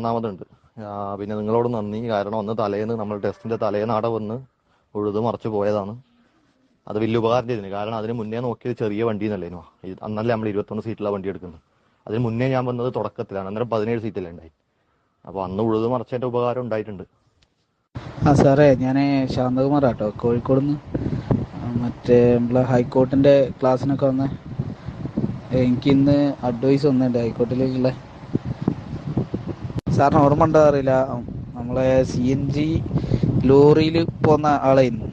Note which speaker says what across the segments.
Speaker 1: ഒന്നാമതുണ്ട്. പിന്നെ നിങ്ങളോട് നന്ദി. കാരണം അന്ന് തലേന്ന് നമ്മൾ ടെസ്റ്റിന്റെ തലേന്ന് അവിടെ വന്ന് ഉഴുത് മറിച്ച് പോയതാണ്. അത് വലിയ ഉപകാരം ചെയ്തിന്. കാരണം അതിന് മുന്നേ നോക്കിയത് ചെറിയ വണ്ടി എന്നല്ലേനോ. അന്നല്ലേ നമ്മൾ 21 സീറ്റുള്ള വണ്ടി എടുക്കുന്നത്. അതിന് മുന്നേ ഞാൻ വന്നത് തുടക്കത്തിലാണ്. അന്നേരം 17 സീറ്റല്ലേ ഉണ്ടായി. അപ്പോൾ അന്ന് ഉഴുത് മറിച്ചതിന്റെ ഉപകാരം ഉണ്ടായിട്ടുണ്ട്.
Speaker 2: സാറേ, ഞാൻ ശാന്തകുമാർ ആട്ടോ, കോഴിക്കോട് നിന്ന്. മറ്റേ നമ്മളെ ഹൈക്കോർട്ടിൻ്റെ ക്ലാസ്സിനൊക്കെ വന്ന് എനിക്കിന്ന് അഡ്വൈസ് ഒന്നുണ്ട് ഹൈക്കോർട്ടിലേക്കുള്ള. സാറിന് ഓർമ്മ ഉണ്ടോ അറിയില്ല, നമ്മളെ CNG ലോറിയിൽ പോകുന്ന ആളായിരുന്നു.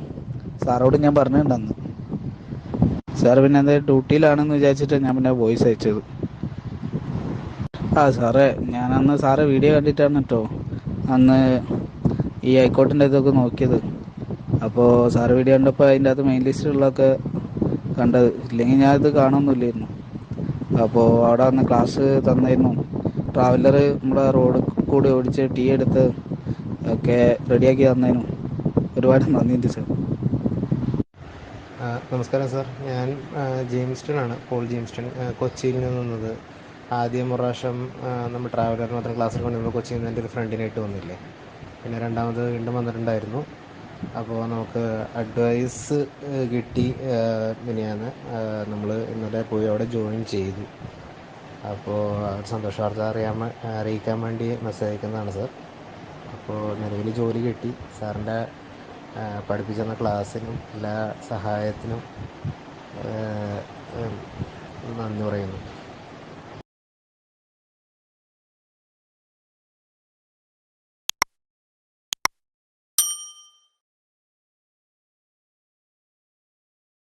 Speaker 2: സാറോട് ഞാൻ പറഞ്ഞിട്ടുണ്ടെന്ന്. സാർ പിന്നെ എന്താ ഡ്യൂട്ടിയിലാണെന്ന് വിചാരിച്ചിട്ട് ഞാൻ പിന്നെ വോയിസ് അയച്ചത്. സാറേ, ഞാനന്ന് സാറെ വീഡിയോ കണ്ടിട്ടാണ് കേട്ടോ അന്ന് ഈ ഹൈക്കോർട്ടിൻ്റെ ഇതൊക്കെ നോക്കിയത്. അപ്പോൾ സാറ് വീഡിയോ കണ്ടപ്പോൾ അതിൻ്റെ അകത്ത് മെയിൻ ലിസ്റ്റിലുള്ളതൊക്കെ കണ്ടത്. ഇല്ലെങ്കിൽ ഞാനിത് കാണുമൊന്നുമില്ലായിരുന്നു. അപ്പോൾ അവിടെ വന്ന് ക്ലാസ് തന്നായിരുന്നു. ട്രാവലർ നമ്മുടെ റോഡ് കൂടി ഓടിച്ച് ടീ എടുത്ത് ഒക്കെ റെഡിയാക്കി തന്നതിനും ഒരുപാട് നന്ദിയുണ്ട് സാർ.
Speaker 3: നമസ്കാരം സാർ, ഞാൻ ജെയിംസ്റ്റൺ ആണ്, പോൾ ജെയിംസ്റ്റൺ, കൊച്ചിയിൽ നിന്നത്. ആദ്യം ഒരു പ്രാവശ്യം നമ്മൾ ട്രാവലർ മാത്രം ക്ലാസ്സിൽ കൊണ്ടുവരുമ്പോൾ കൊച്ചിയിൽ നിന്ന് എൻ്റെ ഒരു ഫ്രണ്ടിനായിട്ട് വന്നില്ലേ. പിന്നെ രണ്ടാമത് വീണ്ടും വന്നിട്ടുണ്ടായിരുന്നു. അപ്പോൾ നമുക്ക് അഡ്വൈസ് കിട്ടി. പിന്നെയാണ് നമ്മൾ ഇന്നലെ പോയി അവിടെ ജോയിൻ ചെയ്തു. അപ്പോൾ സന്തോഷ വാർത്ത അറിയിക്കാൻ വേണ്ടി മെസ്സേജ് അയക്കുന്നതാണ് സാർ. അപ്പോൾ നിലവിൽ ജോലി കിട്ടി. സാറിൻ്റെ പഠിപ്പിച്ചു തന്ന ക്ലാസ്സിനും എല്ലാ സഹായത്തിനും നന്ദി പറയുന്നു.